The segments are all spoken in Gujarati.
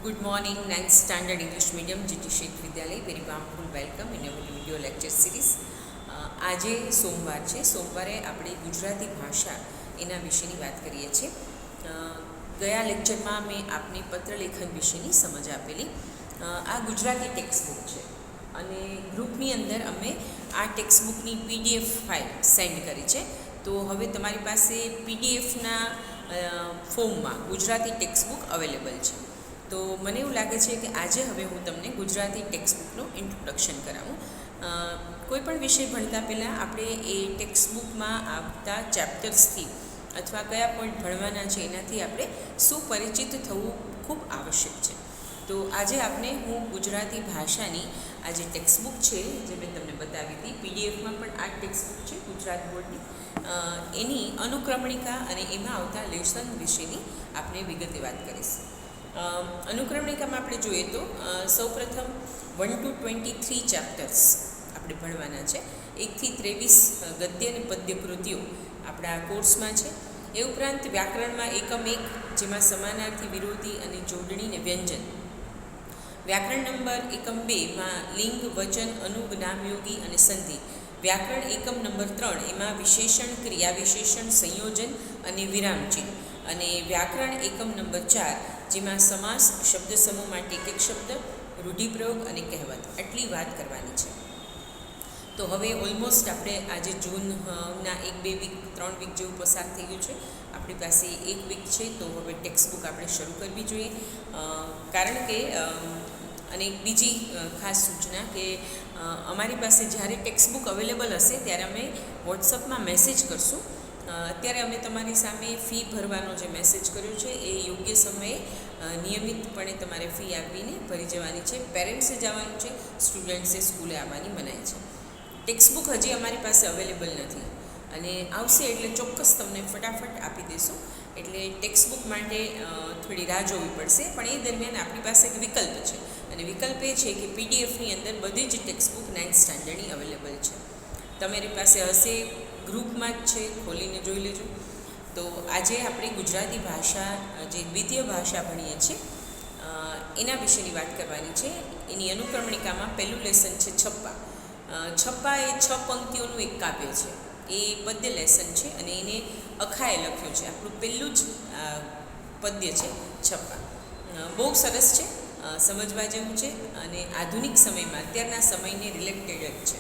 Good morning, 9th Standard English Medium, GT Sheikh Vidyalay. Very warmful welcome in our video lecture series. આજે સોમવાર છે. સોમવારે આપણે ગુજરાતી ભાષા એના વિશેની વાત કરીએ છીએ. ગયા લેક્ચરમાં મેં આપને પત્રલેખન વિશેની સમજ આપેલી. આ ગુજરાતી ટેક્સ્ટબુક છે અને ગ્રુપની અંદર અમે આ ટેક્સ્ટબુકની PDF ફાઇલ સેન્ડ કરી છે. તો હવે તમારી પાસે PDFના ફોર્મમાં ગુજરાતી ટેક્સ્ટબુક અવેલેબલ છે. તો મને એવું લાગે છે કે આજે હવે હું તમને ગુજરાતી ટેક્સ્ટબુકનું ઇન્ટ્રોડક્શન કરાવું. કોઈ પણ વિષય ભણતા પહેલાં આપણે એ ટેક્સ્ટબુકમાં આવતા ચેપ્ટર્સથી અથવા કયા પોઈન્ટ ભણવાના છે એનાથી આપણે સુપરિચિત થવું ખૂબ આવશ્યક છે. તો આજે હું ગુજરાતી ભાષાની આ જે ટેક્સ્ટબુક છે જે મેં તમને બતાવી હતી, PDFમાં પણ આ ટેક્સ્ટબુક છે ગુજરાત બોર્ડની, એની અનુક્રમણિકા અને એમાં આવતા લેસન વિશેની આપણે વિગતે વાત કરીશું. અનુક્રમણિકામાં આપણે જોઈએ તો સૌપ્રથમ 1 to 23 ચેપ્ટર્સ આપણે ભણવાના છે. 1 થી 23 ગદ્ય અને પદ્ય કૃતિઓ આપણા કોર્સમાં છે. એ ઉપરાંત વ્યાકરણમાં એકમ 1 જેમાં સમાનાર્થી, વિરોધી અને જોડણી ને વ્યંજન. વ્યાકરણ નંબર એકમ 2માં લિંગ, વચન, અનુગ, નામયોગી અને સંધિ. વ્યાકરણ એકમ નંબર 3 એમાં વિશેષણ, ક્રિયા વિશેષણ, સંયોજન અને વિરામચિહ્ન. અને વ્યાકરણ એકમ નંબર 4 જેમાં સમાસ, શબ્દ સમૂહ માટે એક શબ્દ, રૂઢિપ્રયોગ અને કહેવત, આટલી વાત કરવાની છે. તો હવે ઓલમોસ્ટ આપણે આજે જૂનના 1-2 વીક 3 વીક જેવું પસાર થઈ ગયું છે. આપણી પાસે 1 વીક છે, તો હવે ટેક્સ્ટબુક આપણે શરૂ કરવી જોઈએ. કારણ કે અને એક બીજી ખાસ સૂચના કે અમારી પાસે જ્યારે ટેક્સ્ટબુક અવેલેબલ હશે ત્યારે અમે વોટ્સઅપમાં મેસેજ કરશું. અત્યારે અમે તમારી સામે ફી ભરવાનો જે મેસેજ કર્યો છે એ યોગ્ય સમયે નિયમિતપણે તમારે ફી આપીને ભરી જવાની છે. પેરેન્ટ્સે જવાનું છે, સ્ટુડન્ટ્સે સ્કૂલે આવવાની મનાય છે. ટેક્સ્ટબુક હજી અમારી પાસે અવેલેબલ નથી અને આવશે એટલે ચોક્કસ તમને ફટાફટ આપી દઈશું. એટલે ટેક્સ્ટબુક માટે થોડી રાહ જોવી પડશે, પણ એ દરમિયાન આપણી પાસે એક વિકલ્પ છે અને વિકલ્પ એ છે કે PDFની અંદર બધી જ ટેક્સ્ટબુક 9th સ્ટાન્ડર્ડની અવેલેબલ છે. તમારી પાસે હશે, ગ્રુપમાં જ છે, ખોલીને જોઈ લેજો. તો આજે આપણે ગુજરાતી ભાષા જે દ્વિતીય ભાષા ભણીએ છીએ એના વિશેની વાત કરવાની છે. એની અનુક્રમણિકામાં પહેલું લેસન છે છપ્પા. છપ્પા એ 6 પંક્તિઓનું એક કાવ્ય છે. એ પદ્ય લેસન છે અને એને અખાએ લખ્યું છે. આપણું પહેલું જ પદ્ય છે છપ્પા. બહુ સરસ છે, સમજવા જેવું છે અને આધુનિક સમયમાં અત્યારના સમયને રિલેટેડ જ છે.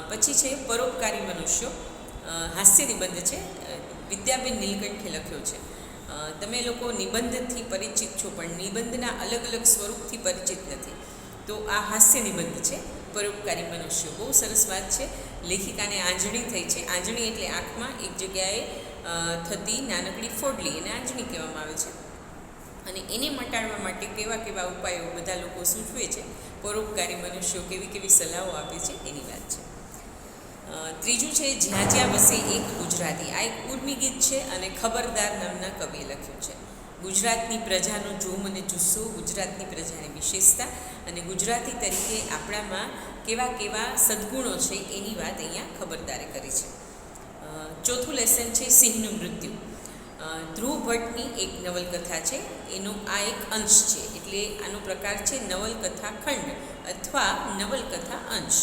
પછી છે પરોપકારી મનુષ્યો. હાસ્ય નિબંધ છે, વિદ્યાબેન નીલકંઠે લખ્યો છે. તમે લોકો નિબંધથી પરિચિત છો પણ નિબંધના અલગ અલગ સ્વરૂપથી પરિચિત નથી. તો આ હાસ્ય નિબંધ છે, પરોપકારી મનુષ્યો. બહુ સરસ વાત છે. લેખિકાને આંજણી થઈ છે. આંજણી એટલે આંખમાં એક જગ્યાએ થતી નાનકડી ફોડલી, એને આંજણી કહેવામાં આવે છે. અને એને મટાડવા માટે કેવા કેવા ઉપાયો બધા લોકો સૂચવે છે. પરોપકારી મનુષ્યો કેવી કેવી સલાહો આપે છે એની વાત છે. ત્રીજું છે જ્યાં જ્યાં વસે એક ગુજરાતી. આ એક ઉર્મી ગીત છે અને ખબરદાર નામના કવિએ લખ્યું છે. ગુજરાતની પ્રજાનો જોમ અને જુસ્સો, ગુજરાતની પ્રજાની વિશેષતા અને ગુજરાતી તરીકે આપણામાં કેવા કેવા સદ્ગુણો છે એની વાત અહીંયા ખબરદારે કરી છે. ચોથું લેસન છે સિંહનું મૃત્યુ. ધ્રુવ ભટ્ટની એક નવલકથા છે, એનો આ એક અંશ છે. એટલે આનો પ્રકાર છે નવલકથા ખંડ અથવા નવલકથા અંશ.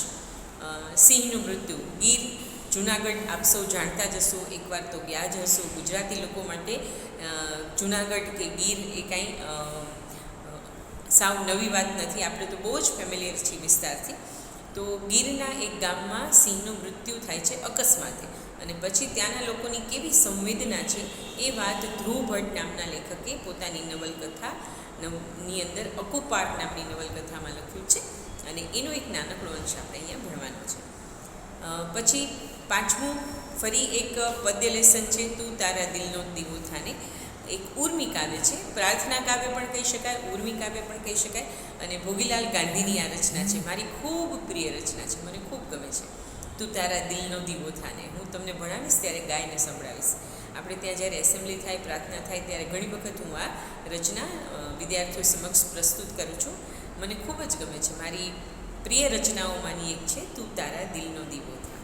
સિંહનું મૃત્યુ. ગીર, જૂનાગઢ આપ સૌ જાણતા જ હશો, એકવાર તો ગયા જ હશો. ગુજરાતી લોકો માટે જૂનાગઢ કે ગીર એ કાંઈ સાવ નવી વાત નથી. આપણે તો બહુ જ ફેમિલિયર છીએ વિસ્તારથી. તો ગીરના એક ગામમાં સિંહનું મૃત્યુ થાય છે અકસ્માતે, અને પછી ત્યાંના લોકોની કેવી સંવેદના છે એ વાત ધ્રુવ ભટ્ટ નામના લેખકે પોતાની નવલકથાની અંદર અકુપાર નામની નવલકથામાં લખ્યું છે અને એનો એક નાનકડો અંશ આપણે અહીંયા ભણવાનો છે. પછી પાંચમું ફરી એક પદ્ય લેસન છે, તું તારા દિલનો દીવો થાને. એક ઉર્મી કાવ્ય છે, પ્રાર્થના કાવ્ય પણ કહી શકાય, ઉર્મી કાવ્ય પણ કહી શકાય. અને ભોગીલાલ ગાંધીની આ રચના છે, મારી ખૂબ પ્રિય રચના છે, મને ખૂબ ગમે છે. તું તારા દિલનો દીવો થાને. હું તમને ભણાવીશ ત્યારે ગાયને સંભળાવીશ. આપણે ત્યાં જ્યારે એસેમ્બલી થાય, પ્રાર્થના થાય ત્યારે ઘણી વખત હું આ રચના વિદ્યાર્થીઓ સમક્ષ પ્રસ્તુત કરું છું. મને ખૂબ જ ગમે છે. મારી પ્રિય રચનાઓમાંની એક છે તું તારા દિલનો દીવો થા.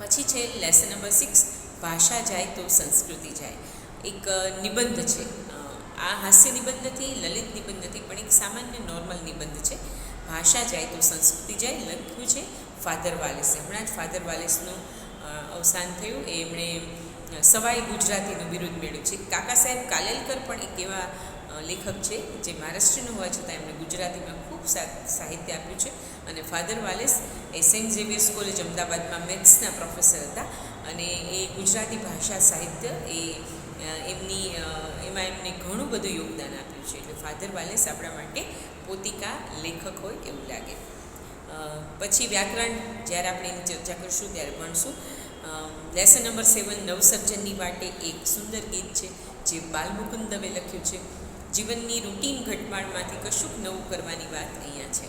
પછી છે લેસન નંબર 6, ભાષા જાય તો સંસ્કૃતિ જાય. એક નિબંધ છે. આ હાસ્ય નિબંધ નથી, લલિત નિબંધ નથી, પણ એક સામાન્ય નોર્મલ નિબંધ છે. ભાષા જાય તો સંસ્કૃતિ જાય. લખ્યું છે ફાધર વાલેસે. હમણાં જ ફાધર વાલેસનું અવસાન થયું. એમણે સવાઈ ગુજરાતીનું બિરુદ મેળવ્યું છે. કાકા સાહેબ કાલેલકર પણ એક એવા લેખક છે જે મહારાષ્ટ્રનું હોવા છતાં એમણે ગુજરાતીમાં ખૂબ સાહિત્ય આપ્યું છે. અને ફાધર વાલેસ એ સેન્ટ ઝેવિયર્સ કોલેજ અમદાવાદમાં મેથ્સના પ્રોફેસર હતા અને એ ગુજરાતી ભાષા સાહિત્ય એમાં એમને ઘણું બધું યોગદાન આપ્યું છે. એટલે ફાધર વાલેસ આપણા માટે પોતિકા લેખક હોય એવું લાગે. પછી વ્યાકરણ જ્યારે આપણે એની ચર્ચા કરીશું ત્યારે ભણશું. લેસન નંબર 7 નવસર્જનની વાટે એક સુંદર ગીત છે જે બાલમુકુંદ દવે લખ્યું છે. જીવનની રૂટીન ઘટમાળમાંથી કશુંક નવું કરવાની વાત અહીંયા છે.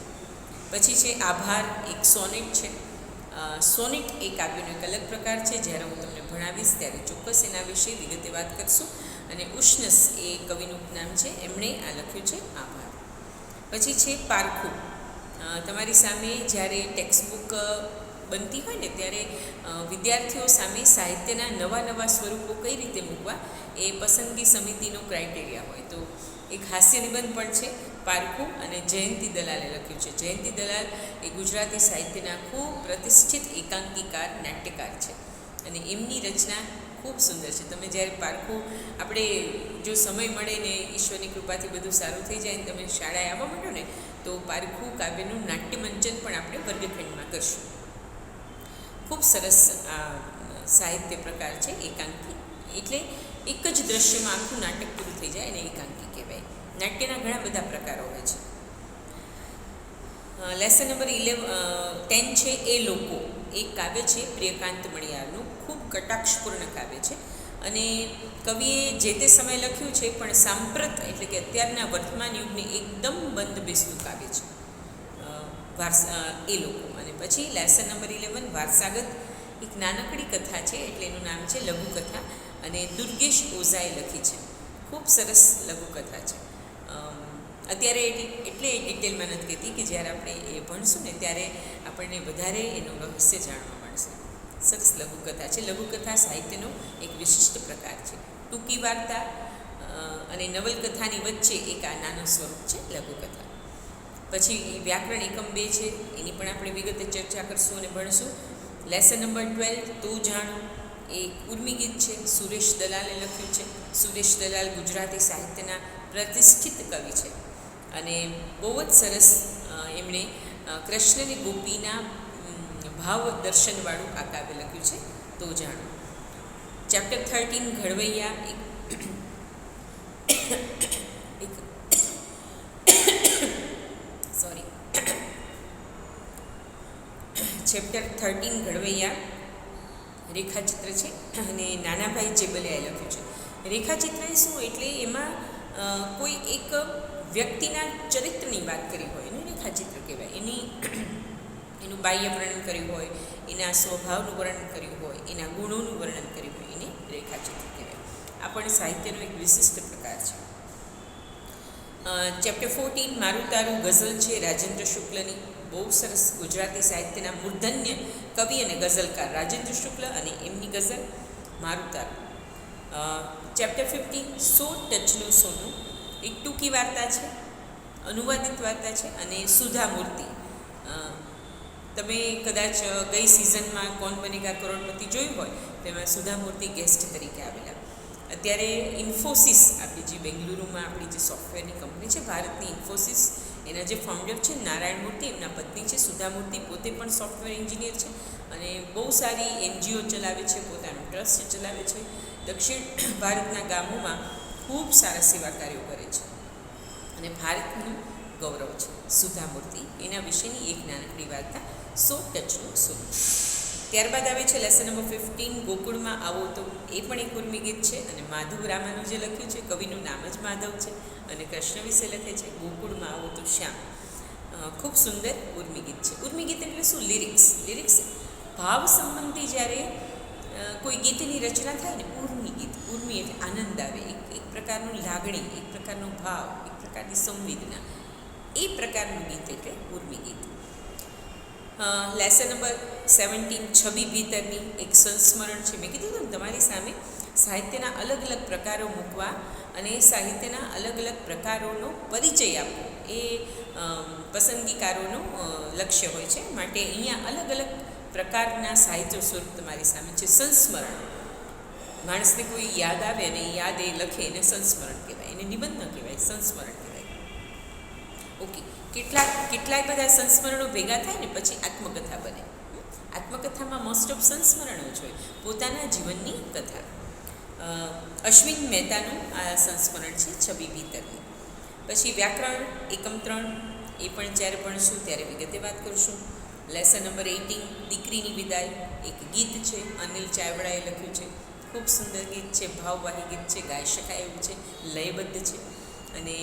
પછી છે આભાર, એક સોનેટ છે. સોનેટ એ કાવ્યનો એક અલગ પ્રકાર છે. જ્યારે હું તમને ભણાવીશ ત્યારે ચોક્કસ એના વિશે વિગતે વાત કરશું. અને ઉષ્ણસ એ કવિનું નામ છે, એમણે આ લખ્યું છે આભાર. પછી છે પારખું. તમારી સામે જ્યારે ટેક્સ્ટબુક બનતી હોય ને ત્યારે વિદ્યાર્થીઓ સામે સાહિત્યના નવા નવા સ્વરૂપો કઈ રીતે મૂકવા એ પસંદગી સમિતિનો ક્રાઇટેરિયા હોય. તો એક હાસ્ય નિબંધ પણ છે પારખું, અને જયંતી દલાલે લખ્યું છે. જયંતી દલાલ એ ગુજરાતી સાહિત્યના ખૂબ પ્રતિષ્ઠિત એકાંકીકાર, નાટ્યકાર છે અને એમની રચના ખૂબ સુંદર છે. તમે જ્યારે પારખું, આપણે જો સમય મળે ને ઈશ્વરની કૃપાથી બધું સારું થઈ જાય ને તમે શાળાએ આવવા માંડો ને તો પારખું કાવ્યનું નાટ્યમંચન પણ આપણે વર્ગખંડમાં કરશું. ખૂબ સરસ આ સાહિત્ય પ્રકાર છે એકાંકી. એટલે એક જ દ્રશ્યમાં આખું નાટક પૂરું થઈ જાય અને એકાંકી કહેવાય. નાટ્યના ઘણા બધા પ્રકારો હોય છે. લેસન નંબર 10 છે એ લોકો. એક કાવ્ય છે પ્રિયકાંત મણિયારનું. ખૂબ કટાક્ષપૂર્ણ કાવ્ય છે અને કવિએ જે તે સમયે લખ્યું છે પણ સાંપ્રત એટલે કે અત્યારના વર્તમાન યુગને એકદમ બંધ બેસતું કાવ્ય છે એ લોકો. અને પછી લેસન નંબર 11 વારસાગત. એક નાનકડી કથા છે એટલે એનું નામ છે લઘુકથા અને દુર્ગેશ ઓઝાએ લખી છે. ખૂબ સરસ લઘુકથા છે. અત્યારે એટલે ડિટેલમાં નથી કહેતી કે જ્યારે આપણે એ ભણશું ને ત્યારે આપણને વધારે એનું રહસ્ય જાણવા મળશે. સરસ લઘુકથા છે. લઘુકથા સાહિત્યનો એક વિશિષ્ટ પ્રકાર છે. ટૂંકી વાર્તા અને નવલકથાની વચ્ચે એક આ નાનું સ્વરૂપ છે લઘુકથા. પછી વ્યાકરણ એકમ 2 છે, એની પણ આપણે વિગતે ચર્ચા કરશું અને ભણશું. લેસન નંબર 12 તો જાણો. એ ઉર્મી ગીત છે, સુરેશ દલાલે લખ્યું છે. સુરેશ દલાલ ગુજરાતી સાહિત્યના પ્રતિષ્ઠિત કવિ છે અને બહુ જ સરસ એમણે કૃષ્ણની ગોપીના ભાવ દર્શનવાળું આ કાવ્ય લખ્યું છે તો જાણો. ચેપ્ટર 13 ઘડવૈયા. ચેપ્ટર 13 ઘડવૈયા રેખાચિત્ર છે અને નાનાભાઈ ચેબલિયાએ લખ્યું છે. રેખાચિત્ર એ શું, એટલે એમાં કોઈ એક વ્યક્તિના ચરિત્રની વાત કરી હોય એને રેખાચિત્ર કહેવાય. એનું બાહ્ય વર્ણન કર્યું હોય, એના સ્વભાવનું વર્ણન કર્યું હોય, એના ગુણોનું વર્ણન કર્યું હોય, એને રેખાચિત્ર કહેવાય. આ પણ સાહિત્યનો એક વિશિષ્ટ પ્રકાર છે. ચેપ્ટર 14 મારું તારું ગઝલ છે રાજેન્દ્ર શુક્લની. બહુ સરસ ગુજરાતી સાહિત્યના મૂર્ધન્ય કવિ અને ગઝલકાર રાજેન્દ્ર શુક્લ અને એમની ગઝલ મારું તારું. ચેપ્ટર 15 100 ટચનું સોનું. એક ટૂંકી વાર્તા છે, અનુવાદિત વાર્તા છે અને સુધા મૂર્તિ. તમે કદાચ ગઈ સિઝનમાં કોણ બનેગા કરોડપતિ જોયું હોય તેમાં સુધા મૂર્તિ ગેસ્ટ તરીકે આવેલા. અત્યારે ઇન્ફોસિસ, આપણી જે બેંગલુરુમાં આપણી જે સોફ્ટવેરની કંપની છે ભારતની ઇન્ફોસિસ, એના જે ફાઉન્ડર છે નારાયણ મૂર્તિ, એમના પત્ની છે સુધા મૂર્તિ, પોતે પણ સોફ્ટવેર એન્જિનિયર છે અને બહુ સારી NGO ચલાવે છે, પોતાનું ટ્રસ્ટ ચલાવે છે. દક્ષિણ ભારતના ગામોમાં ખૂબ સારા સેવા કાર્યો કરે છે અને ભારતનું ગૌરવ છે સુધા મૂર્તિ. એના વિશેની એક નાનકડી વાર્તા 100 ટચનું સોનું. ત્યારબાદ આવે છે લેસન નંબર 15 ગોકુળમાં આવો તો. એ પણ એક ઉર્મી ગીત છે અને માધવ રામાનું જે લખ્યું છે, કવિનું નામ જ માધવ છે અને કૃષ્ણ વિશે લખે છે. ગોકુળમાં આવો તો શ્યામ. ખૂબ સુંદર ઉર્મી ગીત છે. ઉર્મી ગીત એટલે શું? લિરિક્સ ભાવ સંબંધી જ્યારે કોઈ ગીતની રચના થાય ને, ઉર્મી ગીત. ઉર્મી એટલે આનંદ આવે, એક પ્રકારનું લાગણી, એક પ્રકારનો ભાવ, એક પ્રકારની સંવેદના, એ પ્રકારનું ગીત એટલે ઉર્મી ગીત. લેસન નંબર 17 છબી ભીતરની એક સંસ્મરણ છે. મેં કીધું હતું ને તમારી સામે સાહિત્યના અલગ અલગ પ્રકારો મૂકવા અને સાહિત્યના અલગ અલગ પ્રકારોનો પરિચય આપવો એ પસંદગીકારોનું લક્ષ્ય હોય છે. માટે અહીંયા અલગ અલગ પ્રકારના સાહિત્ય સ્વરૂપ તમારી સામે છે. સંસ્મરણ, માણસને કોઈ યાદ આવે અને યાદ એ લખે એને સંસ્મરણ કહેવાય, એને નિબંધ ન કહેવાય, સંસ્મરણ કહેવાય. ઓકે, કેટલાય બધા સંસ્મરણો ભેગા થાય ને પછી આત્મકથા બને. આત્મકથામાં મોસ્ટ ઓફ સંસ્મરણો જ હોય, પોતાના જીવનની કથા. અશ્વિન મહેતાનું આ સંસ્મરણ છે, છબી ભીતરની. પછી વ્યાકરણ એકમ 3, એ પણ જ્યારે ભણશું ત્યારે વિગતે વાત કરશું. લેસન નંબર 18, દીકરીની વિદાય, એક ગીત છે, અનિલ ચાવડાએ લખ્યું છે. ખૂબ સુંદર ગીત છે, ભાવવાહી ગીત છે, ગાઈ શકાય એવું છે, લયબદ્ધ છે. અને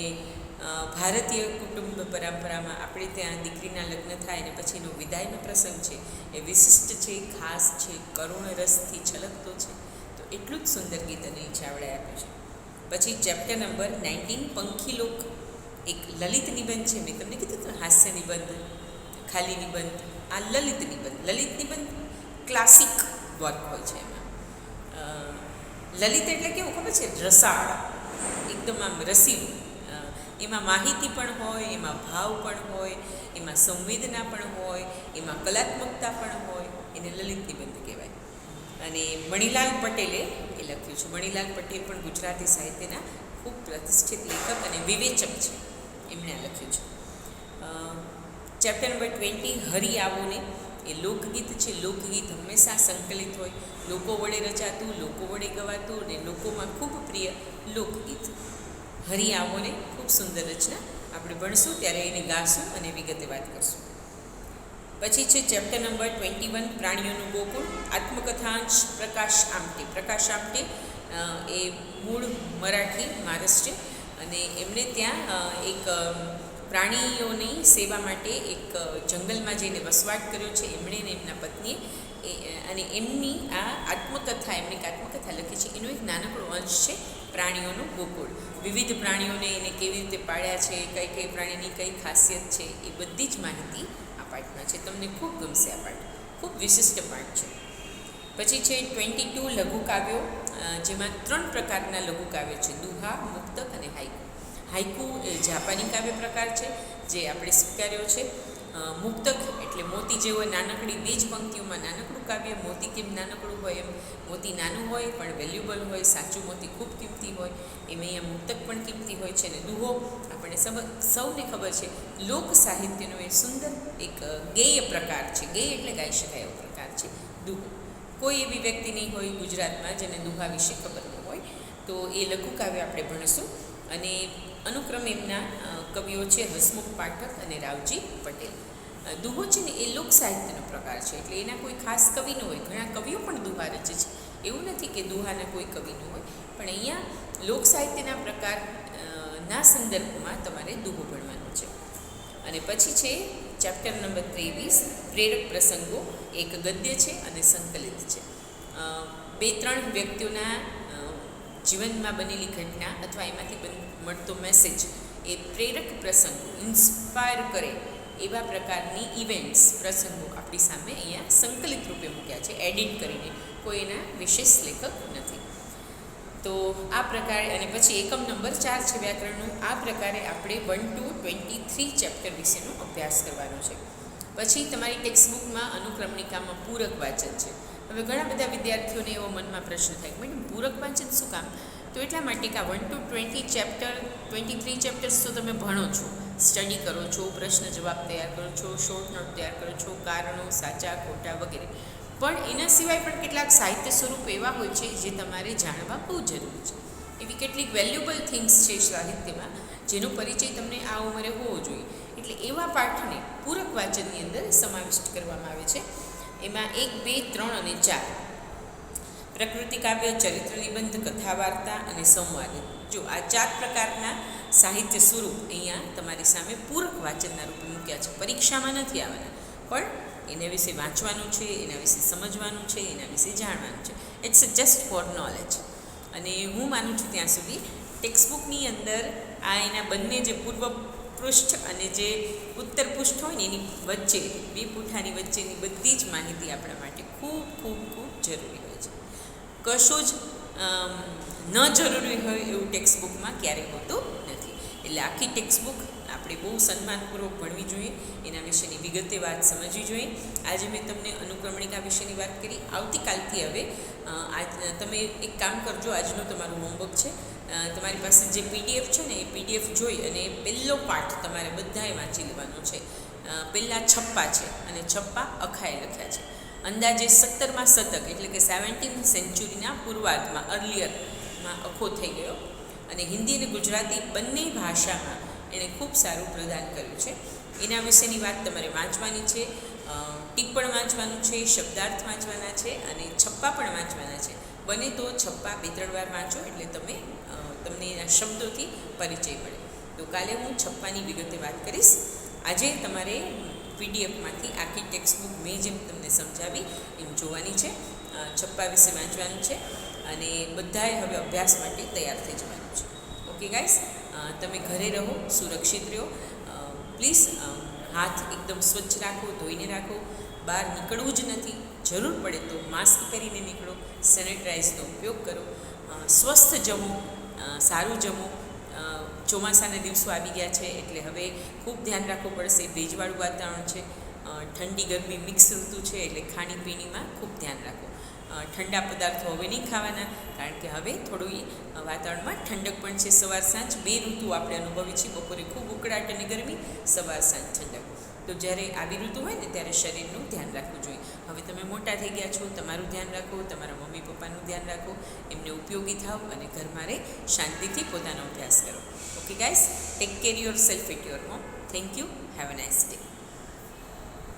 ભારતીય કુટુંબ પરંપરામાં આપણે ત્યાં દીકરીના લગ્ન થાય અને પછીનો વિદાયનો પ્રસંગ છે એ વિશિષ્ટ છે, ખાસ છે, કરુણ રસથી છલકતો છે. તો એટલું જ સુંદર ગીત અનિલ ચાવડાએ આપ્યું છે. પછી ચેપ્ટર નંબર 19, પંખીલોક, એક લલિત નિબંધ છે. મેં તમને કીધું હતું હાસ્ય નિબંધ, ખાલી નિબંધ, આ લલિત નિબંધ. લલિત નિબંધ ક્લાસિક વર્ક હોય છે. એમાં લલિત એટલે કેવું ખબર છે? રસાળ, એકદમ આમ રસીલું. એમાં માહિતી પણ હોય, એમાં ભાવ પણ હોય, એમાં સંવેદના પણ હોય, એમાં કલાત્મકતા પણ હોય, એને લલિત નિબંધ કહેવાય. અને મણિલાલ પટેલે એ લખ્યું છે. મણિલાલ પટેલ પણ ગુજરાતી સાહિત્યના ખૂબ પ્રતિષ્ઠિત લેખક અને વિવેચક છે, એમણે આ લખ્યું છે. ચેપ્ટર નંબર 20, હરી આવોને, એ લોકગીત છે. લોકગીત હંમેશા સંકલિત હોય, લોકો વડે રચાતું, લોકો વડે ગવાતું અને લોકોમાં ખૂબ પ્રિય લોકગીત. હરી આવોને ખૂબ સુંદર રચના. આપણે ભણશું ત્યારે એને ગાશું અને વિગતે વાત કરશું. પછી છે ચેપ્ટર નંબર 21, પ્રાણીઓનું ગોકુળ, આત્મકથાંશ પ્રકાશ આમટે. પ્રકાશ આમટે એ મૂળ મરાઠી મહારાષ્ટ્ર, અને એમણે ત્યાં એક પ્રાણીઓની સેવા માટે એક જંગલમાં જઈને વસવાટ કર્યો છે, એમણે ને એમના પત્નીએ. અને એમની આ આત્મકથા, એમણે એક આત્મકથા લખી છે, એનો એક નાનકડો અંશ છે પ્રાણીઓનું ગોકુળ. વિવિધ પ્રાણીઓને એને કેવી રીતે પાળ્યા છે, કઈ કઈ પ્રાણીની કઈ ખાસિયત છે, એ બધી જ માહિતી આ પાઠમાં છે. તમને ખૂબ ગમશે આ પાઠ, ખૂબ વિશિષ્ટ પાઠ છે. પછી છે 22, લઘુકાવ્યો, જેમાં 3 પ્રકારના લઘુકાવ્યો છે: દુહા, મુક્તક અને હાઇકુ. હાઇકુ એ જાપાની કાવ્ય પ્રકાર છે જે આપણે સ્વીકાર્યો છે. મુક્તક એટલે મોતી જેવો નાનકડી 2 જ પંક્તિઓમાં નાનકડું કાવ્ય. મોતી કેમ નાનકડું હોય એમ મોતી નાનું હોય પણ વેલ્યુબલ હોય, સાચું મોતી ખૂબ કિંમતી હોય, એમ અહીંયા મુક્તક પણ કિંમતી હોય છે. અને દુહો આપણને સૌને ખબર છે, લોક સાહિત્યનો એ સુંદર એક ગેય પ્રકાર છે. ગેય એટલે ગાઈ શકાય એવો પ્રકાર છે દુહો. કોઈ એવી વ્યક્તિ નહીં હોય ગુજરાતમાં જેને દુહા વિશે ખબર ન હોય, તો એ લઘુકાવ્ય આપણે ભણીશું. અને અનુક્રમે એમના કવિઓ છે હસમુખ પાઠક અને રાવજી પટેલ. દુહો છે ને એ લોક સાહિત્યનો પ્રકાર છે, એટલે એના કોઈ ખાસ કવિ ન હોય. ઘણા કવિઓ પણ દુહા રચે છે, એવું નથી કે દુહાના કોઈ કવિ ન હોય, પણ અહીંયા લોક સાહિત્યના પ્રકારના સંદર્ભમાં તમારે દુહો ભણવાનો છે. અને પછી છે ચેપ્ટર નંબર 23, પ્રેરક પ્રસંગો, એક ગદ્ય છે અને સંકલિત છે. 2-3 વ્યક્તિઓના જીવનમાં બનેલી ઘટના અથવા એમાંથી મળતો મેસેજ, એ પ્રેરક પ્રસંગો, ઇન્સ્પાયર કરે એવા પ્રકારની ઇવેન્ટ્સ, પ્રસંગો આપણી સામે અહીંયા સંકલિત રૂપે મૂક્યા છે, એડિટ કરીને. કોઈ એના વિશેષ લેખક નથી. તો આ પ્રકારે, અને પછી એકમ નંબર 4 છે વ્યાકરણનું. આ પ્રકારે આપણે 1 to 23 ચેપ્ટર વિશેનો અભ્યાસ કરવાનો છે. પછી તમારી ટેક્સ્ટબુકમાં અનુક્રમણિકામાં પૂરક વાંચન છે. હવે ઘણા બધા વિદ્યાર્થીઓને એવો મનમાં પ્રશ્ન થાય કે મેડમ પૂરક વાંચન શું કામ? તો એટલા માટે કે આ 1 to 23 ચેપ્ટર્સ તો તમે ભણો છો, સ્ટડી કરો છો, પ્રશ્ન જવાબ તૈયાર કરો છો, શોર્ટ નોટ તૈયાર કરો છો, કારણો, સાચા ખોટા વગેરે. પણ એના સિવાય પણ કેટલાક સાહિત્ય સ્વરૂપ એવા હોય છે જે તમારે જાણવા બહુ જરૂરી છે. એવી કેટલીક વેલ્યુબલ થિંગ્સ છે સાહિત્યમાં જેનો પરિચય તમને આ ઉંમરે હોવો જોઈએ. એટલે એવા પાઠને પૂરક વાંચનની અંદર સમાવિષ્ટ કરવામાં આવે છે. એમાં 1, 2, 3 અને 4 પ્રકૃતિ કાવ્ય, ચરિત્ર નિબંધ, કથા વાર્તા અને સંવાદ. જો આ 4 પ્રકારના સાહિત્ય સ્વરૂપ અહીંયા તમારી સામે પૂરક વાંચનના રૂપે મૂક્યા છે. પરીક્ષામાં નથી આવવાના, પણ એના વિશે વાંચવાનું છે, એના વિશે સમજવાનું છે, એના વિશે જાણવાનું છે. It's just for knowledge. અને હું માનું છું ત્યાં સુધી ટેક્સ્ટબુકની અંદર આ એના બંને જે પૂર્વ પૃષ્ઠ અને જે ઉત્તર પૃષ્ઠ હોય ને એની વચ્ચે 2 પૂઠાની વચ્ચેની બધી જ માહિતી આપણા માટે ખૂબ ખૂબ ખૂબ જરૂરી હોય છે. કશો જ ન જરૂરી હોય એવું ટેક્સ્ટ બુકમાં ક્યારેય હોતું નથી. એટલે આખી ટેક્સ્ટ બુક આપણે બહુ સન્માનપૂર્વક ભણવી જોઈએ, એના વિશેની વિગતે વાત સમજવી જોઈએ. આજે મેં તમને અનુક્રમણિકા વિશેની વાત કરી. આવતીકાલથી હવે તમે એક કામ કરજો, આજનું તમારું હોમવર્ક છે, તમારી પાસે જે પીડીએફ છે ને એ પીડીએફ જોઈ અને એ પહેલો પાઠ તમારે બધાએ વાંચી લેવાનો છે. પહેલાં છપ્પા છે અને છપ્પા અખાએ લખ્યા છે. અંદાજે 17મા શતક એટલે કે 17th સેન્ચુરીના પૂર્વાર્ધમાં અર્લિયરમાં અખો થઈ ગયો અને હિન્દી અને ગુજરાતી બંને ભાષામાં એણે ખૂબ સારું પ્રદાન કર્યું છે. એના વિશેની વાત તમારે વાંચવાની છે, ટિપ્પણ વાંચવાનું છે, શબ્દાર્થ વાંચવાના છે અને છપ્પા પણ વાંચવાના છે. બને તો છપ્પા 2-3 વાર વાંચો એટલે તમને એના શબ્દોથી પરિચય મળે. તો કાલે હું છપ્પાની વિગતે વાત કરીશ. આજે તમારે પીડીએફમાંથી આખી ટેક્સ્ટ બુક મેં જેમ તમને સમજાવી એમ જોવાની છે, છપ્પા વિશે વાંચવાનું છે અને બધાએ હવે અભ્યાસ માટે તૈયાર થઈ જવાનું છે. ઓકે ગાઈસ, તમે ઘરે રહો, સુરક્ષિત રહો. પ્લીઝ હાથ એકદમ સ્વચ્છ રાખો, ધોઈને રાખો. બહાર નીકળવું જ નથી, જરૂર પડે તો માસ્ક પહેરીને નીકળો, સેનેટાઇઝનો ઉપયોગ કરો, સ્વસ્થ જમો, સારું જમો. ચોમાસાના દિવસો આવી ગયા છે એટલે હવે ખૂબ ધ્યાન રાખવું પડશે. ભેજવાળું વાતાવરણ છે, ઠંડી ગરમી મિક્સ ઋતુ છે એટલે ખાણીપીણીમાં ખૂબ ધ્યાન રાખો. ઠંડા પદાર્થો હવે નહીં ખાવાના, કારણ કે હવે થોડું વાતાવરણમાં ઠંડક પણ છે. સવાર સાંજ 2 ઋતુ આપણે અનુભવી છીએ, બપોરે ખૂબ ઉકળાટ અને ગરમી, સવાર સાંજ ઠંડક. તો જ્યારે આવી ઋતુ હોય ને ત્યારે શરીરનું ધ્યાન રાખવું જોઈએ. હવે તમે મોટા થઈ ગયા છો, તમારું ધ્યાન રાખો, તમારા મમ્મી પપ્પાનું ધ્યાન રાખો, એમને ઉપયોગી થાવ અને ઘરમાં રહે શાંતિથી પોતાનો અભ્યાસ કરો. Okay guys, take care yourself at your home. Thank you. Have a nice day.